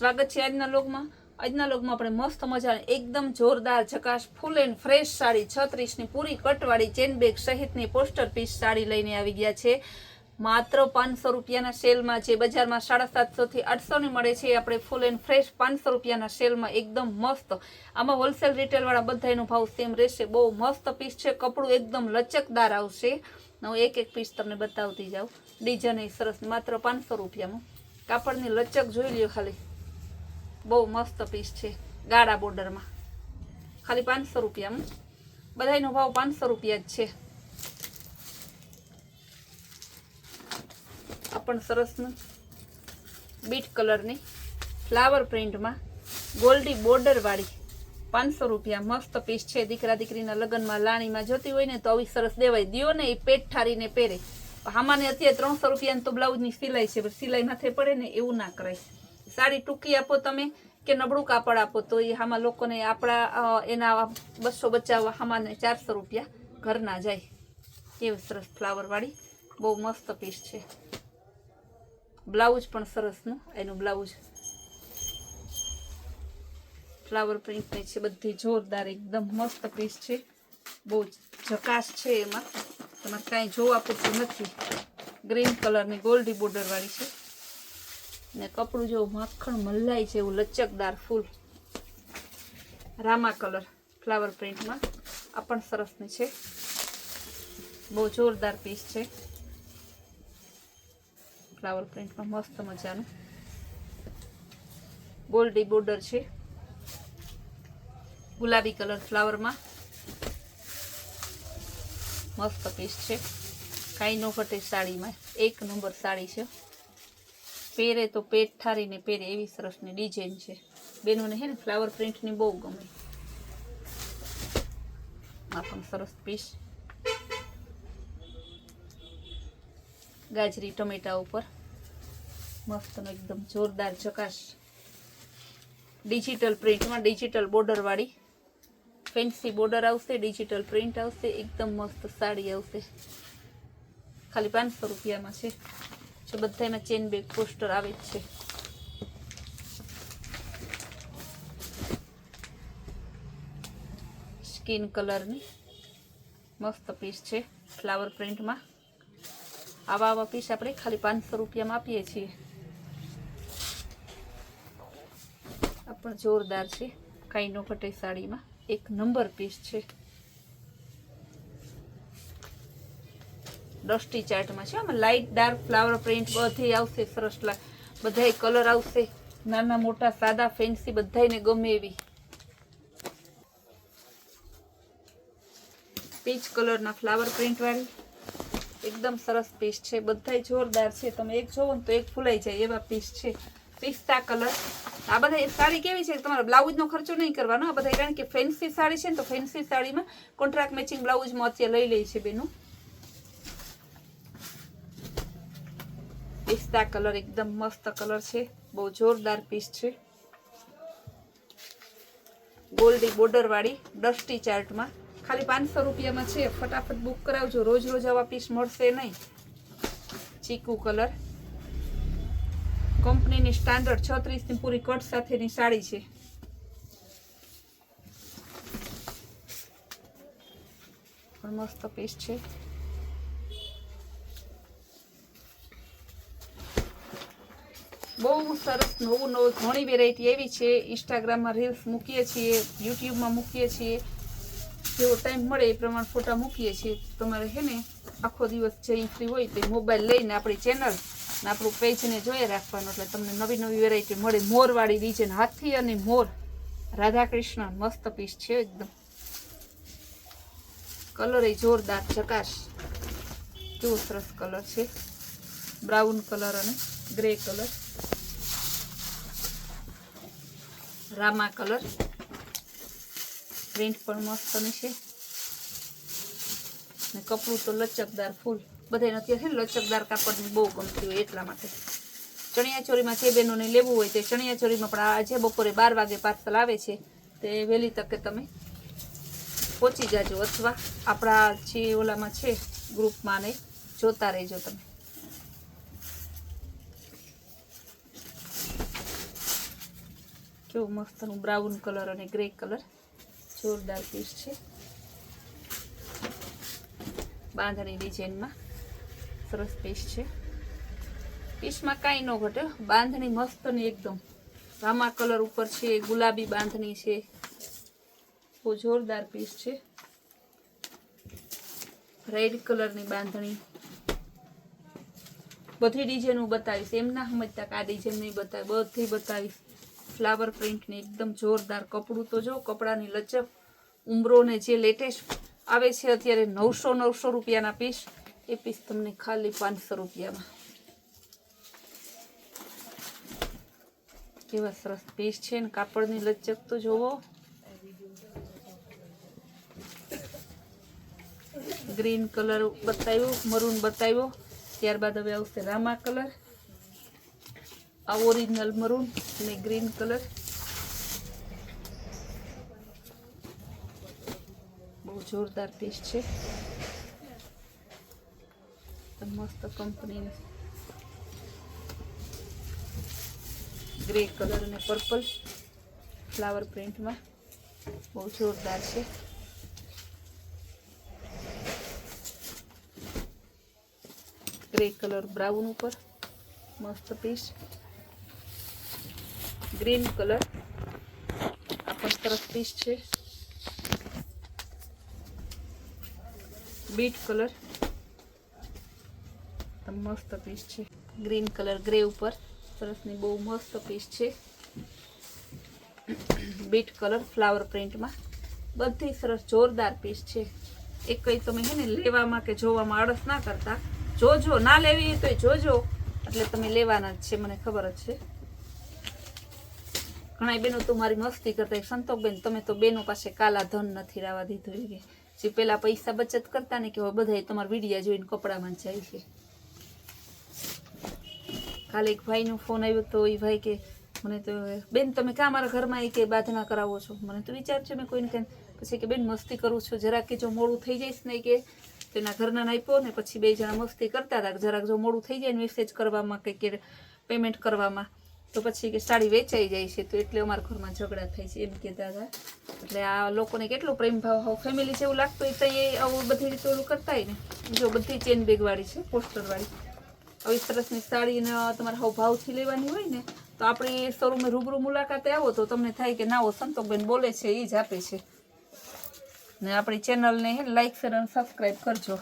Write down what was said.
સ્વાગત છે આજના લોગમાં આપણે મસ્ત મજાની એકદમ જોરદાર ઝકાશ ફૂલ એન્ડ ફ્રેશ સાડી 36 ની પૂરી કટવાળી ચેન બેગ સહિતની પોસ્ટર પીસ સાડી લઈને આવી ગયા છે માત્ર 500 રૂપિયાના સેલમાં છે બજારમાં 750 થી 800 ની મળે છે આપણે ફૂલ એન્ડ ફ્રેશ 500 રૂપિયાના સેલમાં એકદમ મસ્ત આમાં હોલસેલ રિટેલ વાળા બધાયનો ભાવ સેમ રહેશે બહુ મસ્ત પીસ છે કપડું એકદમ લચકદાર આવશે હું એક એક પીસ તમને બતાવતી જાઉં ડિઝાઇન એ સરસ માત્ર 500 રૂપિયામાં કાપડની લચક જોઈ લ્યો ખાલી બહુ મસ્ત પીસ છે ગાળા બોર્ડરમાં ખાલી 500 રૂપિયામાં બધાયનો ભાવ 500 રૂપિયા જ છે આ પણ સરસનું બીટ કલરની ફ્લાવર પ્રિન્ટમાં ગોલ્ડી બોર્ડર વાળી 500 રૂપિયા મસ્ત પીસ છે દીકરા દીકરીના લગ્નમાં લાણીમાં જોતી હોય ને તો આવી સરસ દેવાય દિયો ને એ પેટ ઠારીને પહેરે આમાંને અત્યારે 300 રૂપિયાની તો બ્લાઉઝની સિલાઈ છે પણ સિલાઈ માથે પડે ને એવું ના કરાય સાડી ટૂંકી આપો તમે કે નબળું કાપડ આપો તો એ આમાં લોકોને આપણા એના 200 બચાવવા આમાંને 400 રૂપિયા ઘરના જાય કેવી સરસ ફ્લાવરવાળી બહુ મસ્ત પીસ છે બ્લાઉઝ પણ સરસનું એનું બ્લાઉઝ ફ્લાવર પ્રિન્ટની છે બધી જોરદાર એકદમ મસ્ત પીસ છે બહુ ઝકાશ છે એમાં તમારે કાંઈ જોવા પૂરતું નથી ગ્રીન કલરની ગોલ્ડી બોર્ડર વાળી છે ને કપડું જેવું માખણ મલાઈ છે એવું લચકદાર ફૂલ રામા કલર ફ્લાવર પ્રિન્ટમાં આ પણ સરસની છે બહુ જોરદાર પીસ છે ફ્લાવર પ્રિન્ટમાં મસ્ત મજાનું ગોલ્ડી બોર્ડર છે ગુલાબી કલર ફ્લાવરમાં મસ્ત પીસ છે કાંઈ ન ઘટે સાડીમાં એક નંબર સાડી છે પહેરે તો પેટ ઠારીને પહેરે એવી સરસની ડિઝાઇન છે બેનોને હે ને ફ્લાવર પ્રિન્ટની બહુ ગમે આ પણ સરસ પીસ ગાજરી ટમેટા ઉપર મસ્તનો એકદમ જોરદાર ઝકાશ ડિજિટલ પ્રિન્ટમાં ડિજિટલ બોર્ડર વાળી ફેન્સી બોર્ડર આવશે ડિજિટલ પ્રિન્ટ આવશે એકદમ મસ્ત સાડી આવશે ખાલી 500 રૂપિયામાં છે જો બધામાં ચેન બેગ પોસ્ટર આવે જ છે સ્કિન કલરની મસ્ત પીસ છે ફ્લાવર પ્રિન્ટમાં આવા પીસ આપણે ખાલી 500 રૂપિયામાં આપીએ છીએ આ પણ જોરદાર છે કાંઈ નો ઘટે સાડીમાં એક નંબર પીસ છે ડસ્ટી ચાર્ટમાં છે આમાં લાઇટ ડાર્ક ફ્લાવર પ્રિન્ટ બધી આવશે સરસ બધાય કલર આવશે નાના મોટા સાદા ફેન્સી બધાયને ગમે એવી પીચ કલરના ફ્લાવર પ્રિન્ટ વાળી એકદમ સરસ પીસ છે બધાય જોરદાર છે તમે એક જોવો ને તો એક ફૂલાઈ જાય એવા પીસ છે પિસ્તા કલર આ બધા સાડી કેવી છે તમારે બ્લાઉઝનો ખર્ચો નહીં કરવાનો આ બધા કારણ કે ફેન્સી સાડી છે ને તો ફેન્સી સાડીમાં કોન્ટ્રાક્ટ મેચિંગ બ્લાઉઝમાં અત્યારે લઈ લે છે બેનું પિસ્તા કલર એકદમ મસ્ત કલર છે બહુ જોરદાર પીસ છે ગોલ્ડી બોર્ડર વાળી ડસ્ટી ચાર્ટમાં ખાલી 500 રૂપિયામાં છે ફટાફટ બુક કરાવજો રોજ રોજ આવા પીસ મળશે નહીં ચીકુ કલર કંપનીની સ્ટાન્ડર્ડ 36 ની પૂરી કટ સાથેની સાડી છે પણ મસ્ત પીસ છે બહુ સરસ નવું ઘણી વેરાયટી એવી છે ઇન્સ્ટાગ્રામમાં રીલ્સ મૂકીએ છીએ યુટ્યુબમાં મૂકીએ છીએ જેવો ટાઈમ મળે એ પ્રમાણે ફોટા મૂકીએ છીએ તમારે હે ને આખો દિવસ જઈ ફ્રી હોય તો મોબાઈલ લઈને આપણી ચેનલ ને આપણું પેજને જોઈ રાખવાનું એટલે તમને નવી નવી વેરાયટી મળે મોરવાળી ડિઝાઇન હાથી અને મોર રાધા કૃષ્ણ મસ્ત પીસ છે એકદમ કલર એ જોરદાર ઝકાશ કેવો સરસ કલર છે બ્રાઉન કલર અને grey colour Rama colour print પણ મસ્તની છે ને કપડું તો લચકદાર ફૂલ બધાને અત્યારે લચકદાર કાપડની બહુ ગમતી હોય એટલા માટે ચણિયાચોરીમાં જે બહેનોને લેવું હોય તે ચણિયાચોરીમાં પણ આજે બપોરે 12 વાગે પાર્સલ આવે છે તે વહેલી તકે તમે પહોંચી જાજો અથવા આપણા જે ઓલામાં છે ગ્રુપમાં ને જોતા રહેજો તમે કેવું મસ્તનું બ્રાઉન કલર અને ગ્રે કલર, જોરદાર પીસ છે. બાંધણી ડિઝાઇનમાં સરસ પીસ છે. પીસમાં કાંઈ ન ઘટે, બાંધણી મસ્તની એકદમ રામા કલર ઉપર છે, ગુલાબી બાંધણી છે, બહુ જોરદાર પીસ છે. રેડ કલરની બાંધણી, બધી ડિઝાઇન હું બતાવીશ, એમ ના સમજતા કે આ ડિઝાઇન નહીં બતાવી, બધી બતાવીશ. ફ્લાવર પ્રિન્ટની એકદમ જોરદાર કપડું તો જો, કપડાની લચક, ઉમરોને જે લેટેસ્ટ આવે છે અત્યારે 900 રૂપિયાના પીસ, એ પીસ તમને ખાલી 500 રૂપિયામાં. કેવા સરસ પીસ છે ને કાપડની લચક તો જોવો. ગ્રીન કલર બતાવ્યો, મરૂન બતાવ્યો, ત્યારબાદ હવે આવશે રામા કલર, આ ઓરિજિનલ મરૂન અને ગ્રીન કલર. બહુ જોરદાર પીસ છે, મસ્ત કંપનીની. ગ્રે કલર અને પર્પલ ફ્લાવર પ્રિન્ટમાં બહુ જોરદાર છે. ગ્રે કલર બ્રાઉન ઉપર મસ્ત પીસ. ગ્રીન કલર આ પણ સરસ પીસ છે. બીટ કલર મસ્ત પીસ છે. ગ્રીન કલર ગ્રે ઉપર સરસની બહુ મસ્ત પીસ છે. બીટ કલર ફ્લાવર પ્રિન્ટમાં બધી સરસ જોરદાર પીસ છે. એક કઈ તમે હે ને લેવામાં કે જોવામાં આળસ ના કરતા, જોજો, ના લેવી તો જોજો, એટલે તમે લેવાના જ છે, મને ખબર જ છે. ઘણા બેનો તો મારી મસ્તી કરતા, સંતોકબેન તમે તો બેનો પાસે કાલા ધન નથી રાવા દીધું, કે જે પેલા પૈસા બચત કરતા ને કે હવે બધા તમારા વિડીયા જોઈને કપડામાં જાય છે. કાલે એક ભાઈનો ફોન આવ્યો તો એ ભાઈ કે મને તો બેન તમે કાં મારા ઘરમાં કે બાધના કરાવો છો, મને તો વિચાર છે મેં કોઈને કે, પછી કે બેન મસ્તી કરું છું, જરાક કે જો મોડું થઈ જઈશ ને કે તેના ઘરના આપ્યો ને પછી બે જણા મસ્તી કરતા હતા, જરાક જો મોડું થઈ જાય ને મેસેજ કરવામાં કે પેમેન્ટ કરવામાં તો પછી કે સાડી વેચાઈ જાય છે, તો એટલે અમારા ઘરમાં ઝઘડા થાય છે એમ કહેતા હતા. એટલે આ લોકોને કેટલો પ્રેમ ભાવ ફેમિલી જેવું લાગતું હોય તો એ આવું બધી રીતે ઓલું કરતા હોય ને. જો બધી ચેન બેગવાળી છે, પોસ્ટરવાળી. આવી સરસની સાડીને તમારે હાવ ભાવથી લેવાની હોય ને તો આપણે શોરૂમે રૂબરૂ મુલાકાતે આવો તો તમને થાય કે ના સંતોકબેન બોલે છે એ જ આપે છે. ને આપણી ચેનલને લાઈક શેર અને સબસ્ક્રાઈબ કરજો.